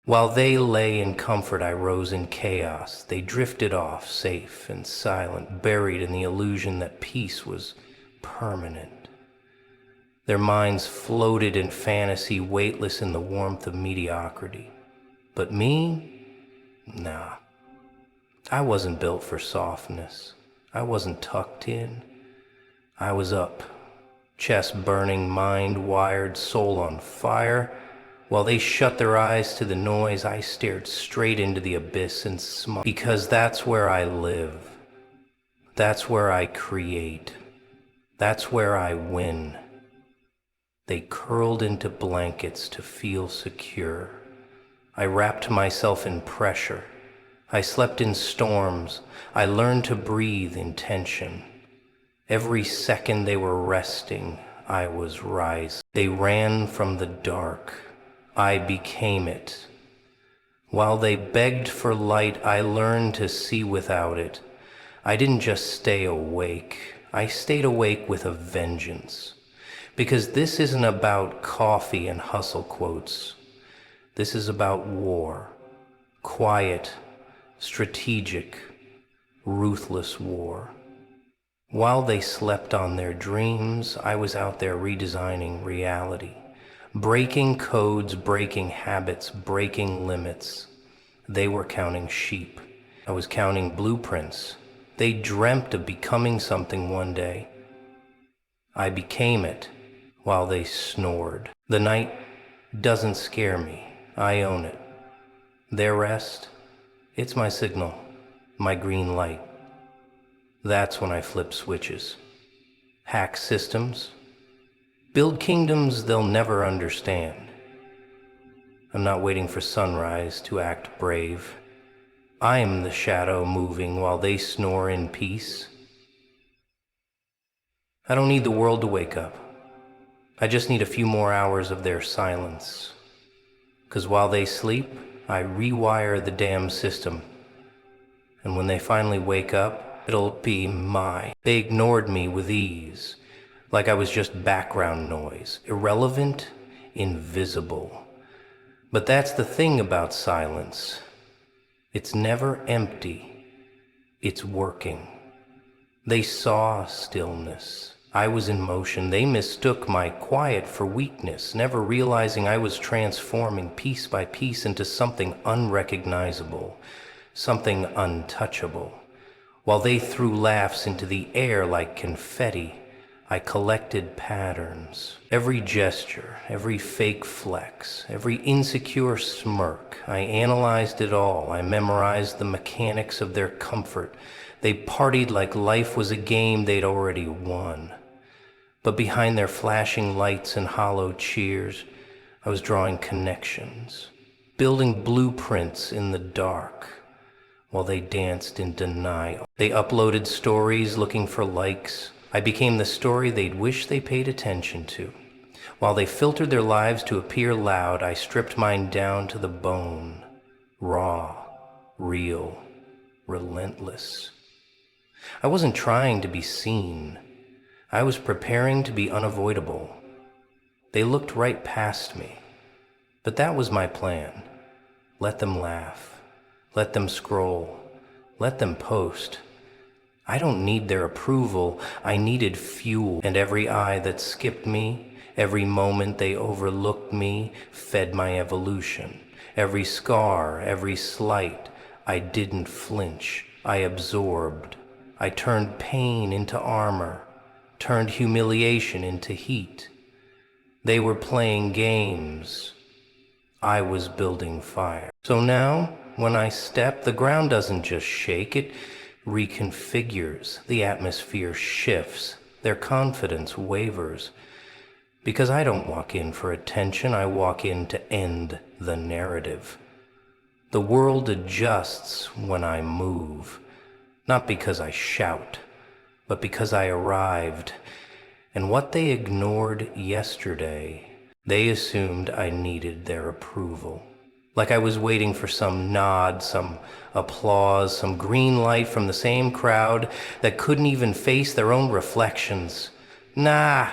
While they lay in comfort, I rose in chaos. They drifted off, safe and silent, buried in the illusion that peace was permanent. Their minds floated in fantasy, weightless in the warmth of mediocrity. But me? Nah. I wasn't built for softness. I wasn't tucked in. I was up, chest burning, mind wired, soul on fire. While they shut their eyes to the noise, I stared straight into the abyss and smiled. Because that's where I live. That's where I create. That's where I win. They curled into blankets to feel secure. I wrapped myself in pressure. I slept in storms. I learned to breathe in tension. Every second they were resting, I was rising. They ran from the dark. I became it. While they begged for light, I learned to see without it. I didn't just stay awake. I stayed awake with a vengeance. Because this isn't about coffee and hustle quotes. This is about war. Quiet, strategic, ruthless war. While they slept on their dreams, I was out there redesigning reality. Breaking codes, breaking habits, breaking limits. They were counting sheep. I was counting blueprints. They dreamt of becoming something one day. I became it while they snored. The night doesn't scare me. I own it. Their rest, it's my signal, my green light. That's when I flip switches. Hack systems. Build kingdoms they'll never understand. I'm not waiting for sunrise to act brave. I am the shadow moving while they snore in peace. I don't need the world to wake up. I just need a few more hours of their silence. 'Cause while they sleep, I rewire the damn system. And when they finally wake up, it'll be mine. They ignored me with ease. Like I was just background noise, irrelevant, invisible. But that's the thing about silence. It's never empty. It's working. They saw stillness. I was in motion. They mistook my quiet for weakness, never realizing I was transforming piece by piece into something unrecognizable, something untouchable. While they threw laughs into the air like confetti, I collected patterns. Every gesture, every fake flex, every insecure smirk. I analyzed it all. I memorized the mechanics of their comfort. They partied like life was a game they'd already won. But behind their flashing lights and hollow cheers, I was drawing connections, building blueprints in the dark. While they danced in denial. They uploaded stories looking for likes. I became the story they'd wish they paid attention to. While they filtered their lives to appear loud, I stripped mine down to the bone. Raw, real, relentless. I wasn't trying to be seen. I was preparing to be unavoidable. They looked right past me. But that was my plan. Let them laugh. Let them scroll. Let them post. I don't need their approval. I needed fuel. And every eye that skipped me, every moment they overlooked me, fed my evolution. Every scar, every slight, I didn't flinch. I absorbed. I turned pain into armor, turned humiliation into heat. They were playing games. I was building fire. So now, when I step, the ground doesn't just shake, it reconfigures. The atmosphere shifts. Their confidence wavers. Because I don't walk in for attention, I walk in to end the narrative. The world adjusts when I move. Not because I shout, but because I arrived. And what they ignored yesterday, they assumed I needed their approval. Like I was waiting for some nod, some applause, some green light from the same crowd that couldn't even face their own reflections. Nah,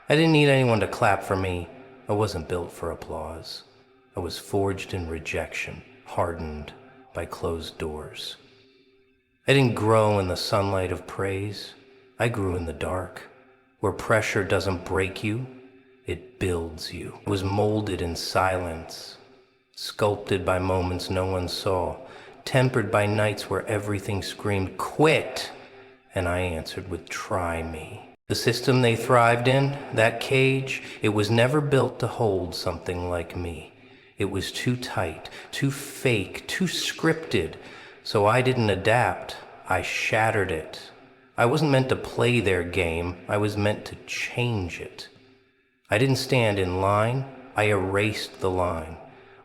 I didn't need anyone to clap for me. I wasn't built for applause. I was forged in rejection, hardened by closed doors. I didn't grow in the sunlight of praise. I grew in the dark, where pressure doesn't break you, it builds you. I was molded in silence, sculpted by moments no one saw, tempered by nights where everything screamed, "Quit!" And I answered with, "Try me." The system they thrived in, that cage, it was never built to hold something like me. It was too tight, too fake, too scripted. So I didn't adapt, I shattered it. I wasn't meant to play their game, I was meant to change it. I didn't stand in line, I erased the line.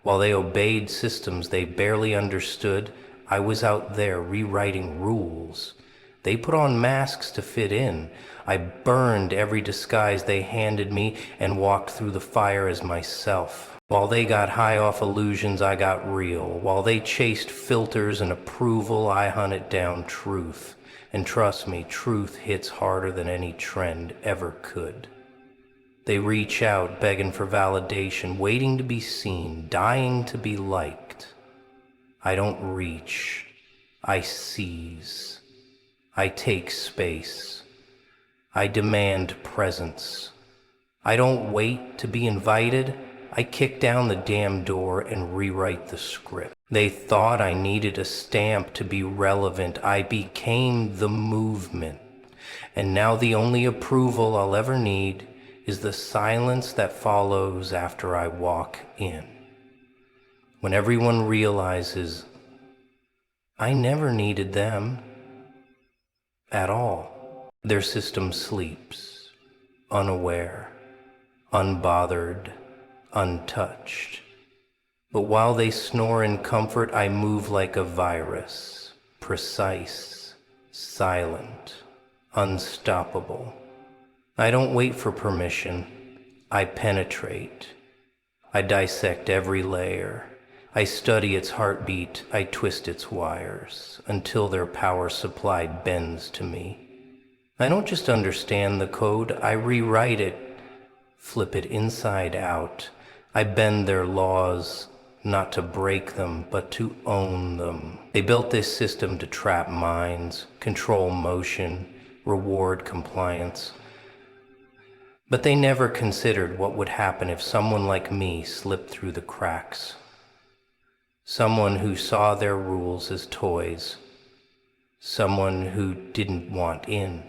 While they obeyed systems they barely understood, I was out there rewriting rules. They put on masks to fit in. I burned every disguise they handed me and walked through the fire as myself. While they got high off illusions, I got real. While they chased filters and approval, I hunted down truth. And trust me, truth hits harder than any trend ever could. They reach out, begging for validation, waiting to be seen, dying to be liked. I don't reach, I seize. I take space. I demand presence. I don't wait to be invited. I kick down the damn door and rewrite the script. They thought I needed a stamp to be relevant. I became the movement. And now the only approval I'll ever need is the silence that follows after I walk in. When everyone realizes I never needed them at all. Their system sleeps, unaware, unbothered, untouched. But while they snore in comfort, I move like a virus, precise, silent, unstoppable. I don't wait for permission. I penetrate. I dissect every layer. I study its heartbeat. I twist its wires until their power supply bends to me. I don't just understand the code. I rewrite it, flip it inside out. I bend their laws, not to break them, but to own them. They built this system to trap minds, control motion, reward compliance. But they never considered what would happen if someone like me slipped through the cracks. Someone who saw their rules as toys. Someone who didn't want in.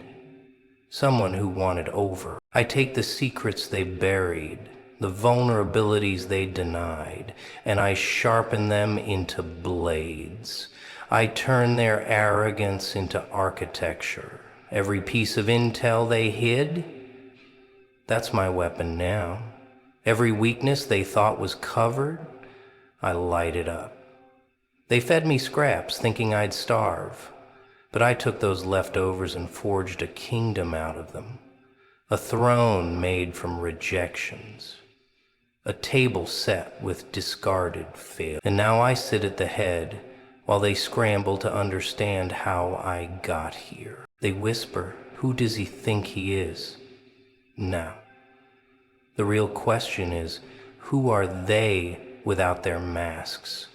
Someone who wanted over. I take the secrets they buried, the vulnerabilities they denied, and I sharpen them into blades. I turn their arrogance into architecture. Every piece of intel they hid, that's my weapon now. Every weakness they thought was covered, I light it up. They fed me scraps thinking I'd starve, but I took those leftovers and forged a kingdom out of them. A throne made from rejections. A table set with discarded fail. And now I sit at the head while they scramble to understand how I got here. They whisper, "Who does he think he is?" No. The real question is, who are they without their masks,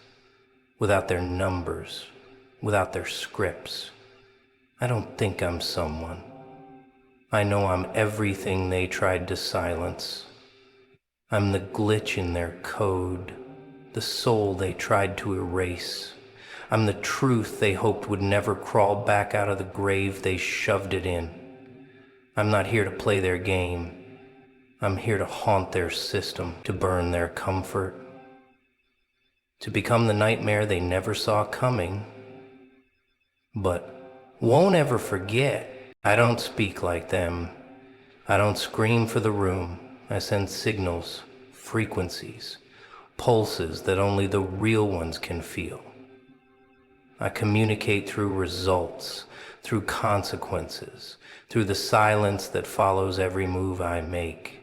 without their numbers, without their scripts? I don't think I'm someone. I know I'm everything they tried to silence. I'm the glitch in their code, the soul they tried to erase. I'm the truth they hoped would never crawl back out of the grave they shoved it in. I'm not here to play their game. I'm here to haunt their system, to burn their comfort, to become the nightmare they never saw coming, but won't ever forget. I don't speak like them. I don't scream for the room. I send signals, frequencies, pulses that only the real ones can feel. I communicate through results, through consequences, through the silence that follows every move I make.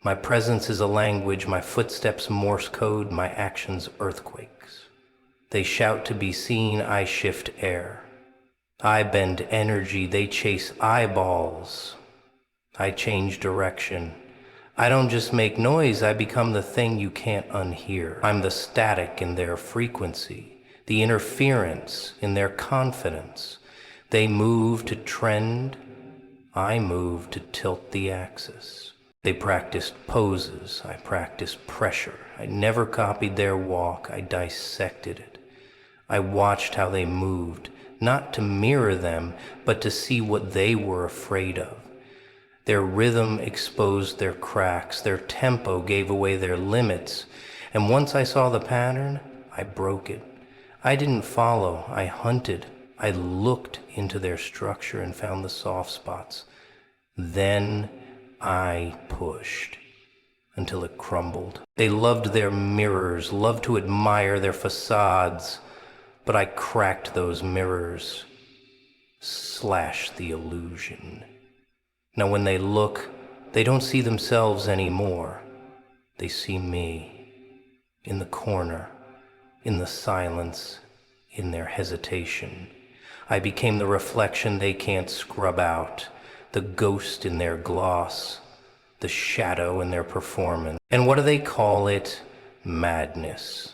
My presence is a language, my footsteps Morse code, my actions earthquakes. They shout to be seen, I shift air. I bend energy, they chase eyeballs. I change direction. I don't just make noise, I become the thing you can't unhear. I'm the static in their frequency, the interference in their confidence. They move to trend, I move to tilt the axis. They practiced poses, I practiced pressure. I never copied their walk, I dissected it. I watched how they moved, not to mirror them, but to see what they were afraid of. Their rhythm exposed their cracks, their tempo gave away their limits, and once I saw the pattern, I broke it. I didn't follow, I hunted. I looked into their structure and found the soft spots. Then I pushed until it crumbled. They loved their mirrors, loved to admire their facades, but I cracked those mirrors, slashed the illusion. Now when they look, they don't see themselves anymore. They see me, in the corner, in the silence, in their hesitation. I became the reflection they can't scrub out, the ghost in their gloss, the shadow in their performance. And what do they call it? Madness.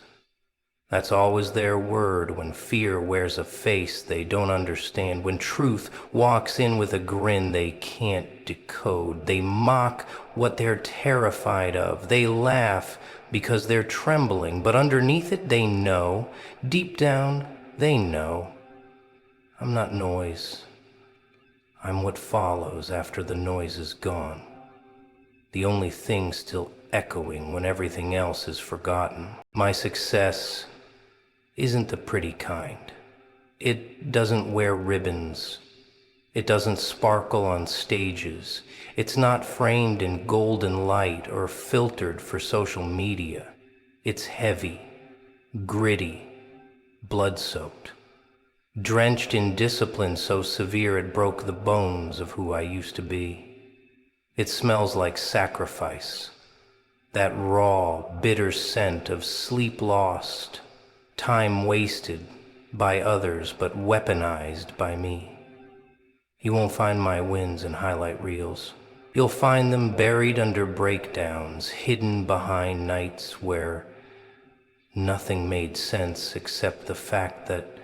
That's always their word when fear wears a face they don't understand, when truth walks in with a grin they can't decode. They mock what they're terrified of. They laugh because they're trembling, but underneath it they know, deep down they know. I'm not noise. I'm what follows after the noise is gone. The only thing still echoing when everything else is forgotten. My success isn't the pretty kind. It doesn't wear ribbons. It doesn't sparkle on stages. It's not framed in golden light or filtered for social media. It's heavy, gritty, blood-soaked, drenched in discipline so severe it broke the bones of who I used to be. It smells like sacrifice, that raw, bitter scent of sleep lost, time wasted by others but weaponized by me. You won't find my wins in highlight reels. You'll find them buried under breakdowns, hidden behind nights where nothing made sense except the fact that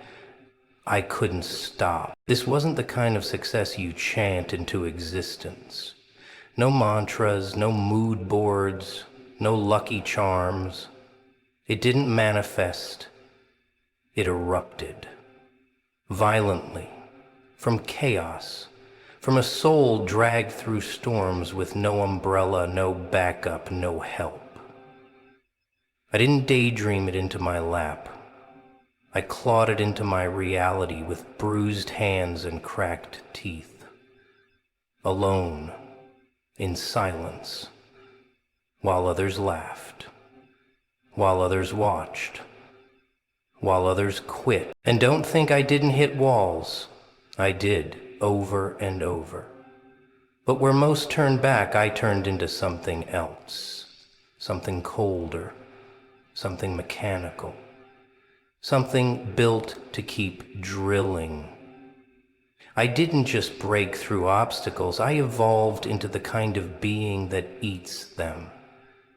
I couldn't stop. This wasn't the kind of success you chant into existence. No mantras, no mood boards, no lucky charms. It didn't manifest. It erupted, violently, from chaos, from a soul dragged through storms with no umbrella, no backup, no help. I didn't daydream it into my lap. I clawed it into my reality with bruised hands and cracked teeth. Alone, in silence, while others laughed, while others watched, while others quit. And don't think I didn't hit walls. I did, over and over. But where most turned back, I turned into something else, something colder, something mechanical, something built to keep drilling. I didn't just break through obstacles, I evolved into the kind of being that eats them.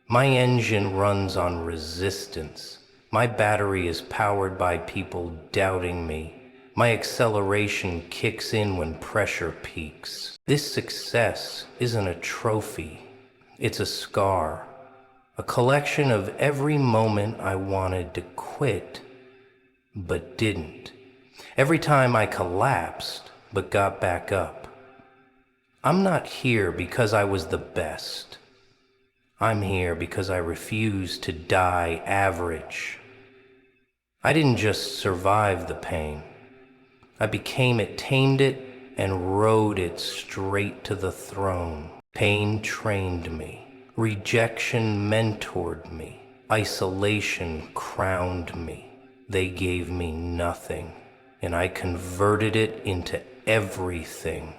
My engine runs on resistance. My battery is powered by people doubting me. My acceleration kicks in when pressure peaks. This success isn't a trophy, it's a scar, a collection of every moment I wanted to quit, but didn't. Every time I collapsed, but got back up. I'm not here because I was the best. I'm here because I refused to die average. I didn't just survive the pain. I became it, tamed it, and rode it straight to the throne. Pain trained me. Rejection mentored me. Isolation crowned me. They gave me nothing, and I converted it into everything.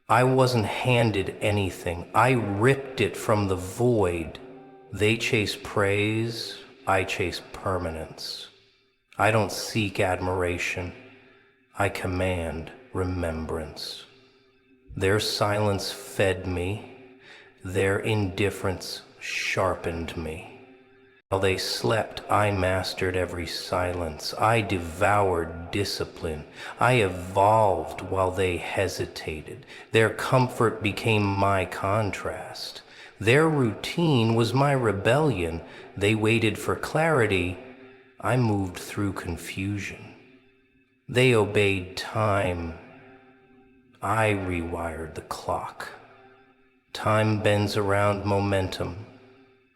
I wasn't handed anything. I ripped it from the void. They chase praise, I chase permanence. I don't seek admiration. I command remembrance. Their silence fed me. Their indifference sharpened me. While they slept, I mastered every silence. I devoured discipline. I evolved while they hesitated. Their comfort became my contrast. Their routine was my rebellion. They waited for clarity. I moved through confusion. They obeyed time. I rewired the clock. Time bends around momentum,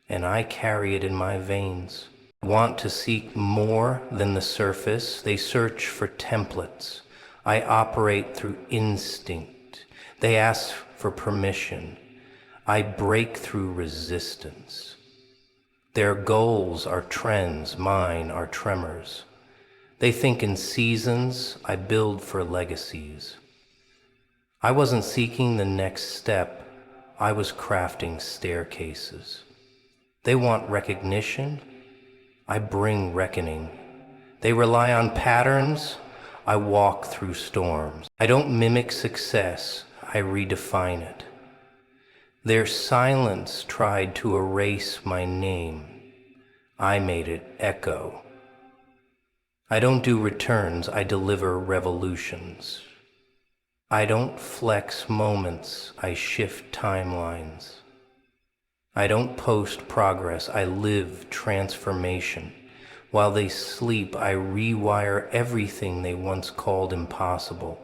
and I carry it in my veins. Want to seek more than the surface, they search for templates. I operate through instinct. They ask for permission. I break through resistance. Their goals are trends, mine are tremors. They think in seasons, I build for legacies. I wasn't seeking the next step, I was crafting staircases. They want recognition, I bring reckoning. They rely on patterns, I walk through storms. I don't mimic success, I redefine it. Their silence tried to erase my name. I made it echo. I don't do returns, I deliver revolutions. I don't flex moments, I shift timelines. I don't post progress, I live transformation. While they sleep, I rewire everything they once called impossible.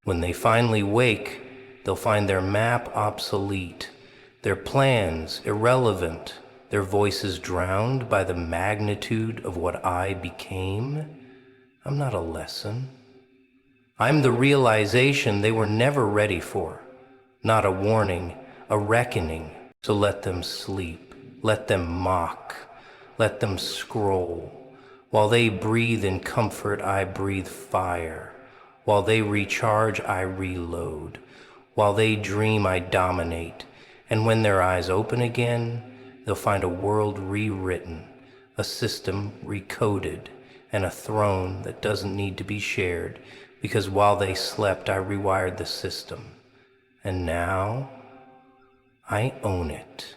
When they finally wake, they'll find their map obsolete, their plans irrelevant, their voices drowned by the magnitude of what I became. I'm not a lesson. I'm the realization they were never ready for, not a warning, a reckoning. So let them sleep, let them mock, let them scroll. While they breathe in comfort, I breathe fire. While they recharge, I reload. While they dream, I dominate. And when their eyes open again, they'll find a world rewritten, a system recoded, and a throne that doesn't need to be shared, because while they slept, I rewired the system. And now, I own it.